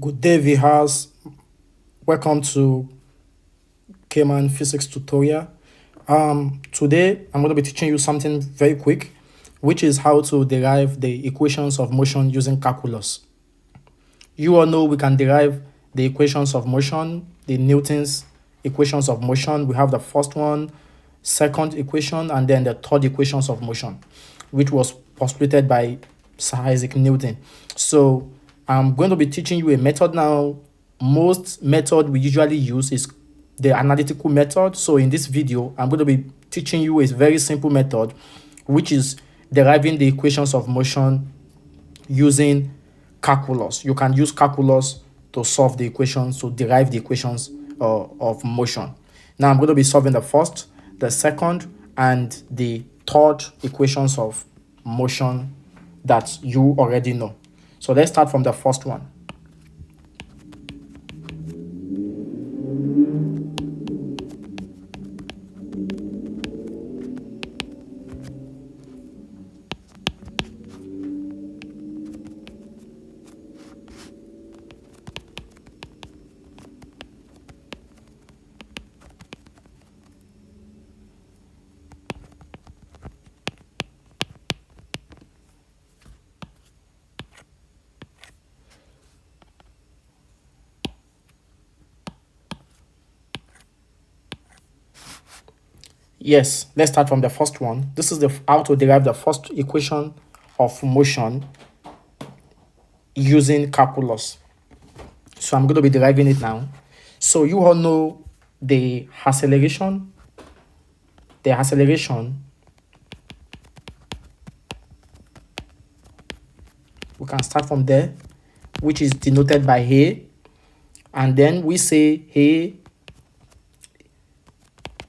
Good day, Vihas. Welcome to Cayman Physics tutorial. Today, I'm going to be teaching you something very quick, which is how to derive the equations of motion using calculus. You all know we can derive the equations of motion, the Newton's equations of motion. We have the first one, second equation, and then the third equations of motion, which was postulated by Sir Isaac Newton. So I'm going to be teaching you a method now. Most method we usually use is the analytical method. So in this video, I'm going to be teaching you a very simple method, which is deriving the equations of motion using calculus. You can use calculus to solve the equations, to derive the equations of motion. Now I'm going to be solving the first, the second, and the third equations of motion that you already know. So let's start from the first one. Yes, let's start from the first one. This is how to derive the first equation of motion using calculus. So I'm going to be deriving it now. So you all know the acceleration. The acceleration, we can start from there, which is denoted by A. And then we say A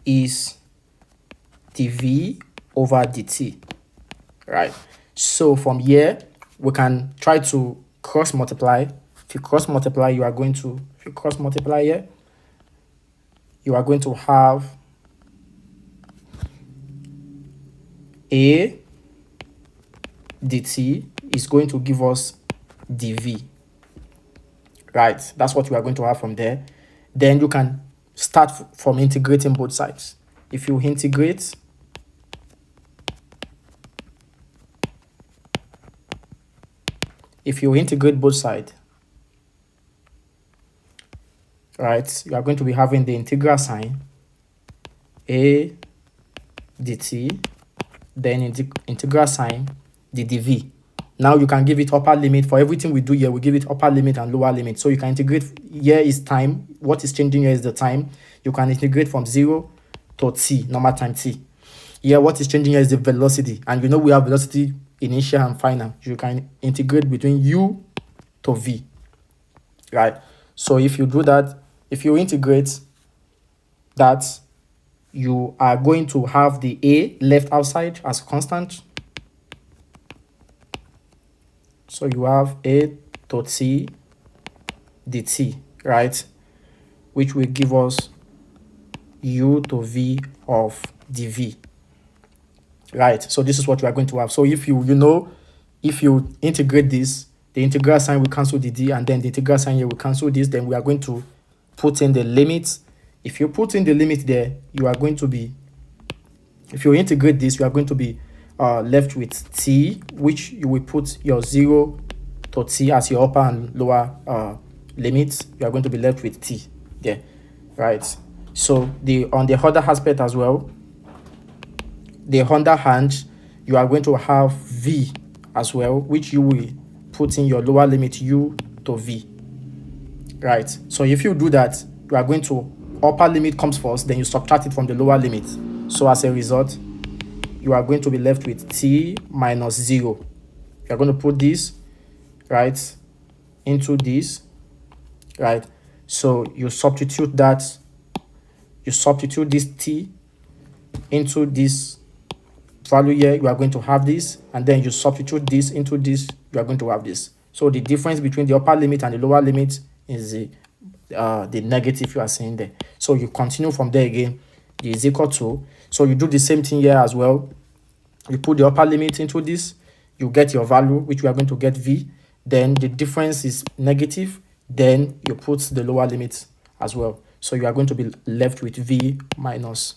is dv over dt, right? So from here, we can try to cross multiply. If you cross multiply, you are going to here, you are going to have A dt is going to give us dv, right? That's what you are going to have from there. Then you can start from integrating both sides. If you integrate, both sides, right, you are going to be having the integral sign A dt, then integral sign the dv. Now you can give it upper limit. For everything we do here, we give it upper limit and lower limit. So you can integrate. Here is time. What is changing here is the time. You can integrate from 0 to t, normal time t. Here, what is changing here is the velocity. And you know we have velocity initial and final. You can integrate between u to v, right? So if you do that, if you integrate that, you are going to have the a left outside as constant. So you have a to t dt, right? Which will give us u to v of dv, right? So this is what we are going to have. So if if you integrate this, the integral sign will cancel the d, and then the integral sign here will cancel this. Then we are going to put in the limit. If you put in the limit there, you are going to be, if you integrate this, you are going to be left with t, which you will put your 0 to t as your upper and lower limits. You are going to be left with t there, right? So on the other aspect as well, the other hand, you are going to have v as well, which you will put in your lower limit u to v, right? So if you do that, you are going to, upper limit comes first, then you subtract it from the lower limit. So as a result, you are going to be left with t minus 0. You are going to put this, right, into this, right? So you substitute that, you substitute this t into this value here, you are going to have this, and then you substitute this into this, you are going to have this. So the difference between the upper limit and the lower limit is the negative you are seeing there. So you continue from there again, is equal to, so you do the same thing here as well. You put the upper limit into this, you get your value, which we are going to get v. Then the difference is negative. then you put the lower limit as well. So you are going to be left with v minus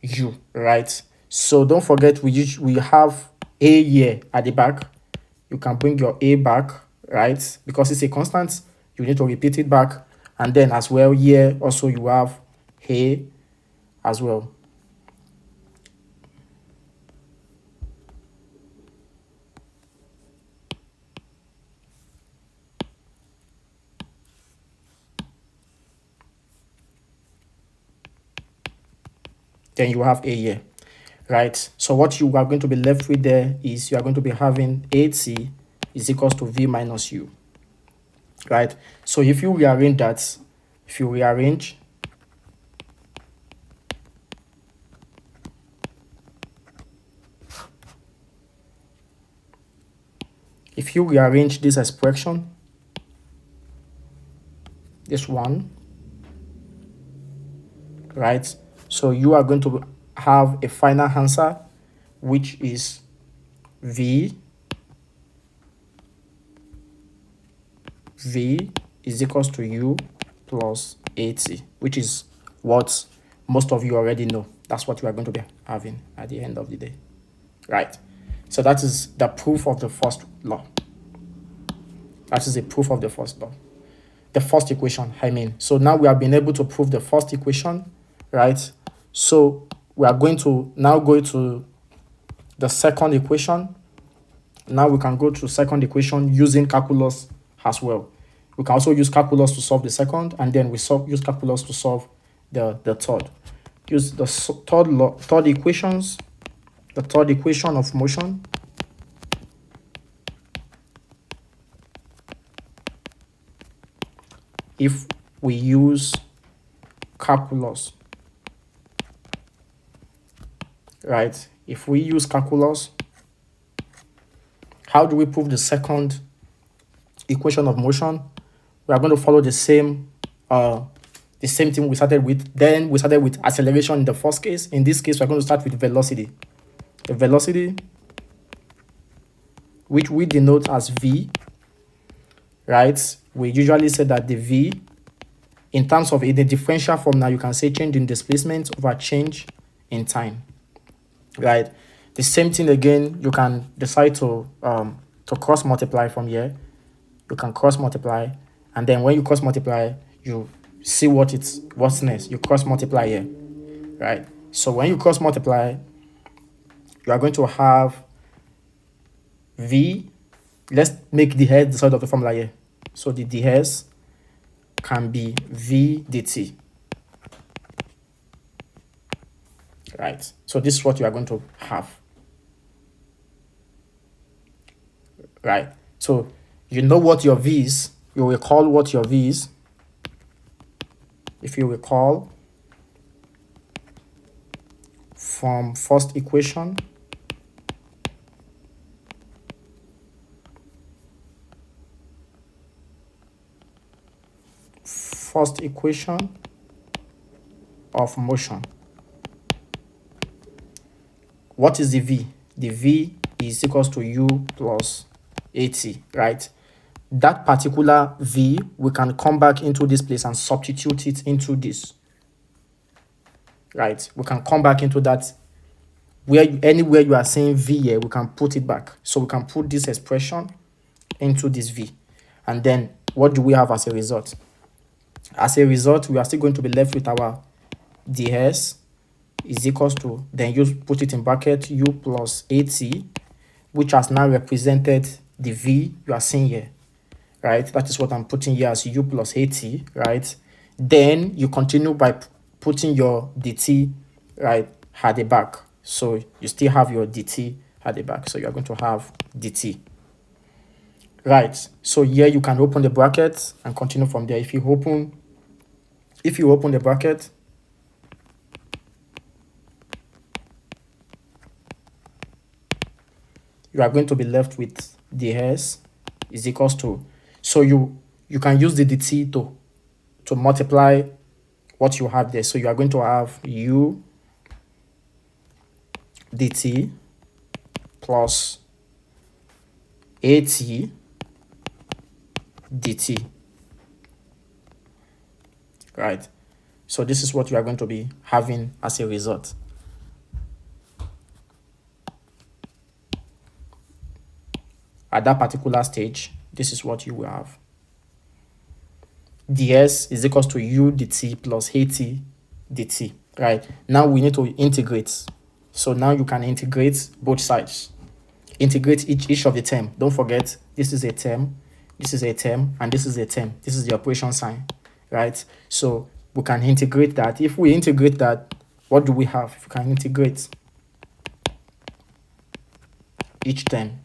u, right? So don't forget we have a here at the back. You can bring your a back, right? Because it's a constant, you need to repeat it back. And then as well here also you have a as well. Then you have a here, right? So what you are going to be left with there is you are going to be having at is equals to v minus u, right? So if you rearrange that, if you rearrange this expression, this one, right? So you are going to have a final answer, which is v is equals to u plus 80, which is what most of you already know. That's what you are going to be having at the end of the day, right? So that is the proof of the first law. That is a proof of the first law. The first equation, I mean. So now we have been able to prove the first equation, right? So we are going to now go to the second equation. Now we can go to second equation using calculus as well. We can also use calculus to solve the second, and then we use calculus to solve the third. Use the third equations, the third equation of motion. If we use calculus, right? If we use calculus, how do we prove the second equation of motion? We are going to follow the same thing we started with. Then we started with acceleration in the first case. In this case, we're going to start with velocity. The velocity, which we denote as v, right? We usually say that the v, in terms of in the differential form, now you can say change in displacement over change in time, right? The same thing again, you can decide to cross multiply from here. You can cross multiply, and then when you cross multiply, you see what's next. You cross multiply here, right? So when you cross multiply, you are going to have v. Let's make the head the side of the formula here. So the ds can be v dt, right? So this is what you are going to have, right? So you know what your v is. You recall what your v is. If you recall from first equation, of motion, what is the v? The v is equals to u plus 80, right? That particular v, we can come back into this place and substitute it into this, right? We can come back into that. Anywhere you are saying v here, we can put it back. So we can put this expression into this v. And then what do we have as a result? As a result, we are still going to be left with our ds is equals to, then you put it in bracket, u plus 80, which has now represented the v you are seeing here, right? That is what I'm putting here as u plus 80, right? Then you continue by putting your dt, right, at the back. So you still have your dt at the back. So you're going to have dt, right? So here you can open the bracket and continue from there. If you open the bracket, you are going to be left with ds is equals to, so you can use the dt to multiply what you have there. So you are going to have u dt plus at dt, right? So this is what you are going to be having as a result. At that particular stage, this is what you will have. ds is equals to u dt plus at dt, right? Now we need to integrate. So now you can integrate both sides. Integrate each of the term. Don't forget, this is a term, this is a term, and this is a term. This is the operation sign, right? So we can integrate that. If we integrate that, what do we have? If we can integrate each term,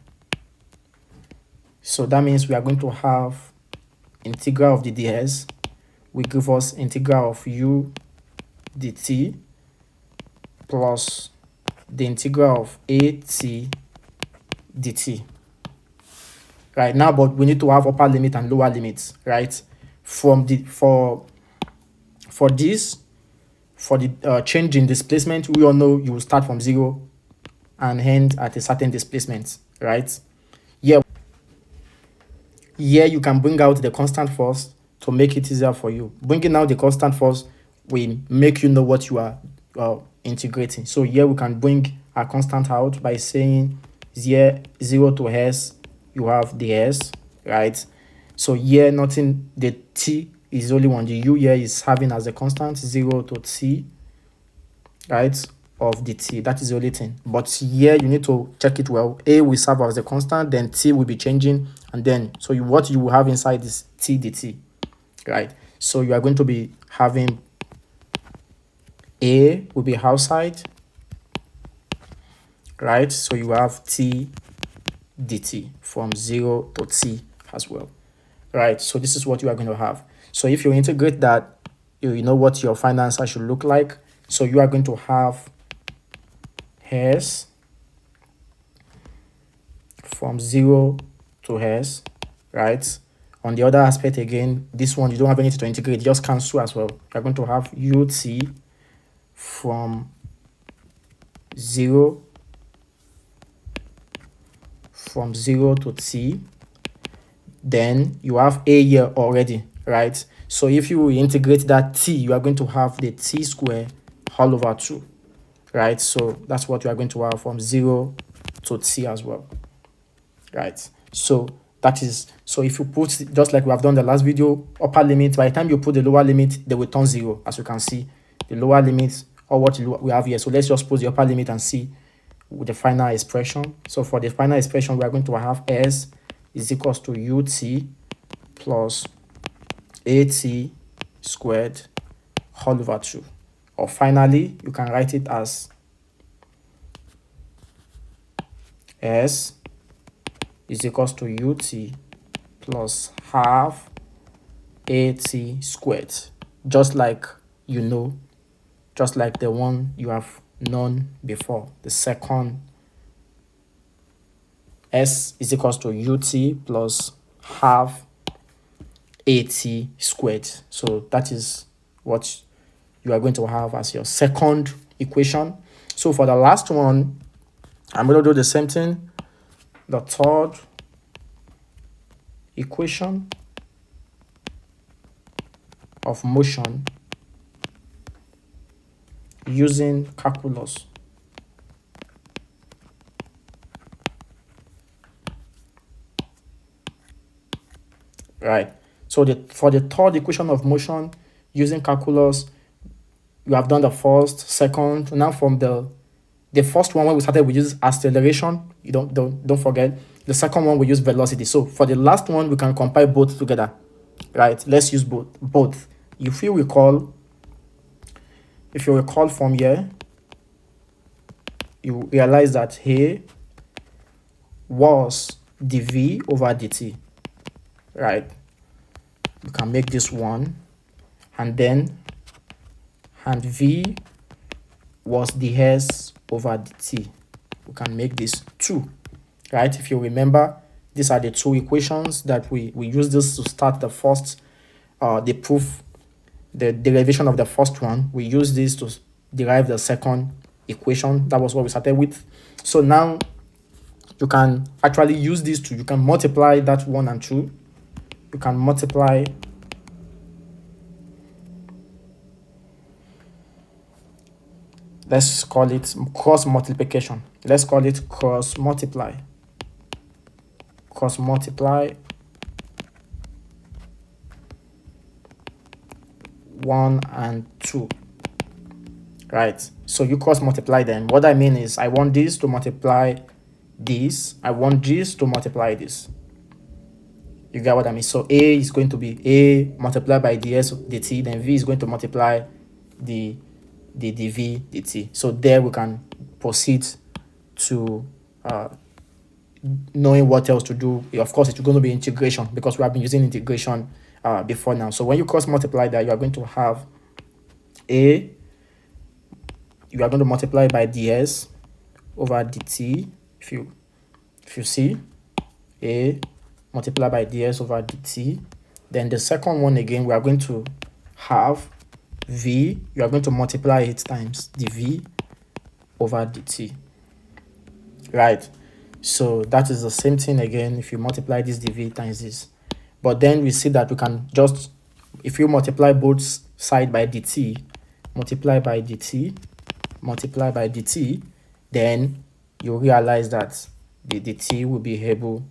so that means we are going to have integral of the ds will give us integral of u dt plus the integral of at dt. Right now, but we need to have upper limit and lower limits, right? From the for this, for the change in displacement, we all know you will start from 0 and end at a certain displacement, right? Here you can bring out the constant force to make it easier for you. Bringing out the constant force will make you know what you are integrating. So here we can bring a constant out by saying 0 to s, you have the s, right? So here nothing, the t is only one. The u here is having as a constant 0 to t, right, of the t. That is the only thing. But here you need to check it well. A will serve as a constant, then t will be changing, and then so what you will have inside is t dt, right? So you are going to be having a will be outside, right? So you have t dt from 0 to t as well, right? So this is what you are going to have. So if you integrate that, you know what your final answer should look like. So you are going to have s from 0 to s, right? On the other aspect, again, this one you don't have anything to integrate, just cancel as well. You're going to have ut from 0 to t. Then you have a here already, right? So if you integrate that t, you are going to have the t square all over 2, right? So that's what you are going to have from 0 to t as well, right? So that is, so if you put, just like we have done the last video, upper limit, by the time you put the lower limit, they will turn 0, as you can see, the lower limit, or what we have here. So let's just put the upper limit and see with the final expression. So for the final expression, we are going to have s is equals to ut plus at squared all over 2. Or finally, you can write it as s is equals to ut plus half at squared, just like you know, just like the one you have known before. The second, s is equals to ut plus half at squared. So that is what you are going to have as your second equation. So for the last one, I'm going to do the same thing. The third equation of motion using calculus. Right. So for the third equation of motion using calculus, you have done the first, second. Now from the first one, when we started, we use acceleration. You don't forget. The second one, we use velocity. So for the last one, we can compile both together, right? Let's use both. If you recall from here, you realize that here was dv over dt, right? You can make this 1, and v was ds over dt. We can make this 2, right? If you remember, these are the two equations that we use this to start the first, the proof, the derivation of the first one. We use this to derive the second equation. That was what we started with. So now you can actually use these two. You can multiply that 1 and 2, you can multiply let's call it cross multiplication. Let's call it cross multiply. Cross multiply 1 and 2. Right? So you cross multiply them. What I mean is I want this to multiply this. I want this to multiply this. You get what I mean? So A is going to be A multiplied by ds dt, then V is going to multiply the dv dt. So there we can proceed to knowing what else to do. Of course, it's going to be integration because we have been using integration before now. So when you cross multiply that, you are going to have A, you are going to multiply by ds over dt. If you see A multiply by ds over dt, then the second one again, we are going to have V, you are going to multiply it times dv over dt. Right? So that is the same thing again if you multiply this dv times this. But then we see that we can just, if you multiply both side by dt, multiply by dt, multiply by dt, then you realize that the dt will be able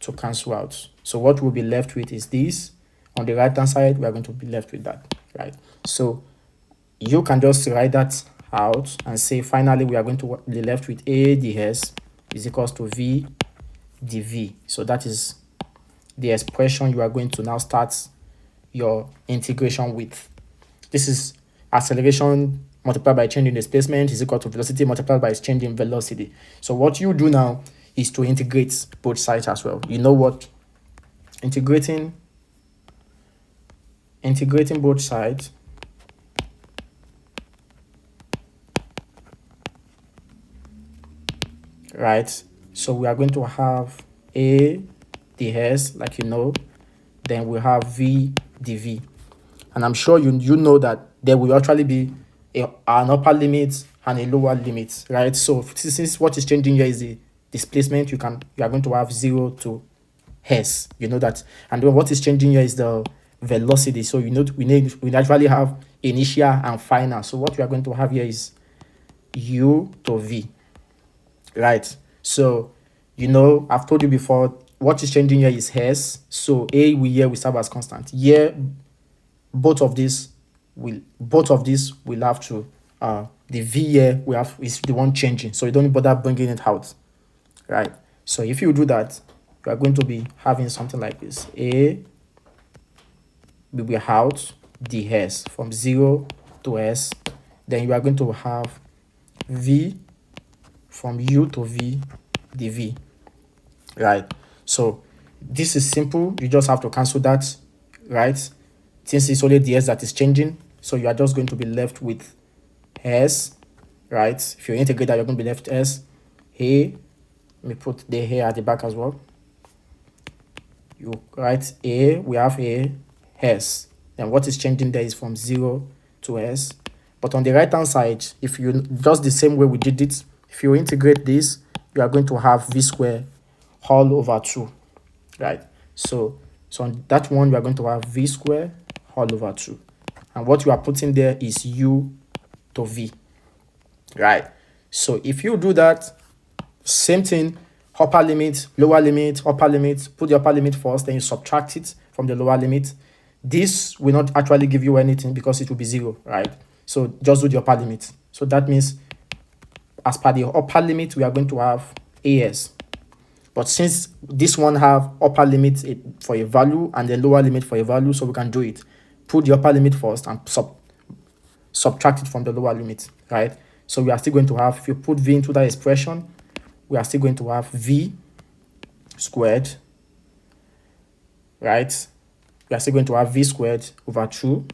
to cancel out. So what we'll be left with is this. On the right hand side, we are going to be left with that, right? So you can just write that out and say finally we are going to be left with A ds is equals to V dv. So that is the expression you are going to now start your integration with. This is acceleration multiplied by change in displacement is equal to velocity multiplied by change in velocity. So what you do now is to integrate both sides as well. You know what? Integrating both sides right? So we are going to have A ds, like you know, then we have V dv. And I'm sure you know that there will actually be an upper limit and a lower limit, right? So since what is changing here is the displacement, you are going to have 0 to s. You know that. And then what is changing here is the velocity. So you know we actually have initial and final. So what we are going to have here is u to v. Right? So, you know, I've told you before, what is changing here is s. So A will serve as constant. Here, both of these will have to the V here we have is the one changing. So you don't bother bringing it out. Right? So if you do that, you are going to be having something like this. A will be out ds from 0 to s. Then you are going to have V from u to v dv. Right? So this is simple. You just have to cancel that, right? Since it's only ds that is changing, so you are just going to be left with s, right? If you integrate that, you're going to be left with s. A, let me put the here at the back as well. You write A, we have A, s. Then what is changing there is from 0 to s. But on the right hand side, if you just the same way we did it, if you integrate this, you are going to have v squared all over 2, right? So on that one, you are going to have v squared all over 2. And what you are putting there is u to v, right? So if you do that, same thing, upper limit, lower limit, upper limit, put the upper limit first, then you subtract it from the lower limit. This will not actually give you anything because it will be 0, right? So just do the upper limit. So that means as per the upper limit, we are going to have as. But since this one have upper limit for a value and the lower limit for a value, so we can do it. Put the upper limit first and subtract it from the lower limit, right? So we are still going to have, if you put v into that expression, we are still going to have v squared, right? We are still going to have v squared over 2.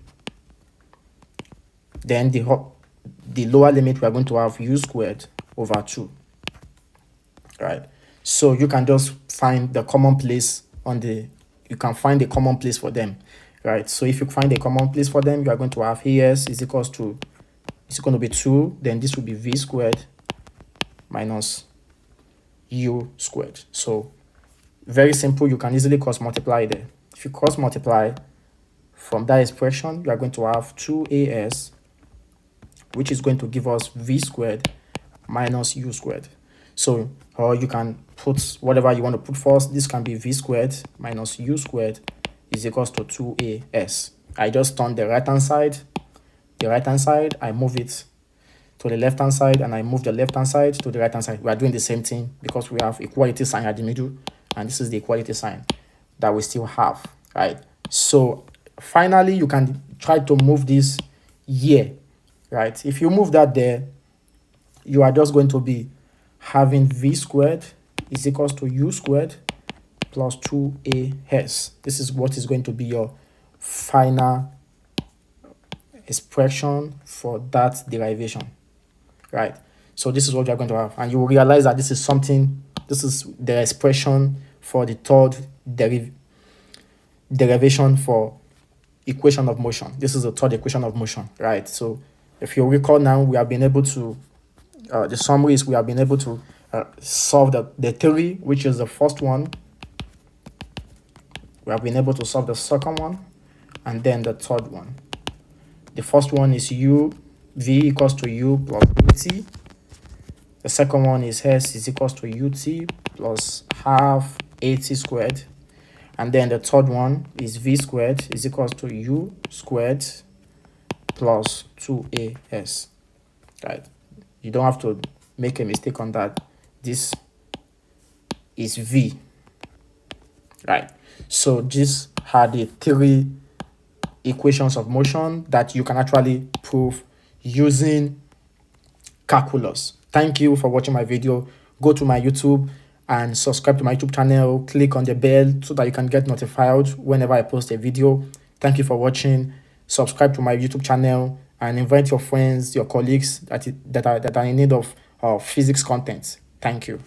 Then the lower limit, we are going to have u squared over 2, right? So you can just find the common place you can find a common place for them, right? So if you find a common place for them, you are going to have as is equals to, it's going to be 2, then this will be v squared minus u squared. So very simple, you can easily cross multiply there. If you cross multiply from that expression, you are going to have 2as, which is going to give us v squared minus u squared. So, or you can put whatever you want to put first. This can be v squared minus u squared is equals to 2as. I just turn the right hand side, I move it to the left hand side, and I move the left hand side to the right hand side. We are doing the same thing because we have equality sign at the middle, and this is the equality sign that we still have, right? So finally, you can try to move this here, right? If you move that there, you are just going to be having v squared is equals to u squared plus 2as. This is what is going to be your final expression for that derivation, right? So this is what you're going to have, and you will realize that this is the expression for the third derivation for equation of motion. This is the third equation of motion, right? So if you recall now, we have been able to the summary is we have been able to solve the theory, which is the first one. We have been able to solve the second one, and then the third one. The first one is v equals to u plus ut. The second one is s is equals to ut plus half at squared. And then the third one is v squared is equals to u squared plus 2as. Right? You don't have to make a mistake on that. This is v. Right? So these are the three equations of motion that you can actually prove using calculus. Thank you for watching my video. Go to my YouTube and subscribe to my YouTube channel. Click on the bell so that you can get notified whenever I post a video. Thank you for watching. Subscribe to my YouTube channel and invite your friends, your colleagues that are in need of physics content. Thank you.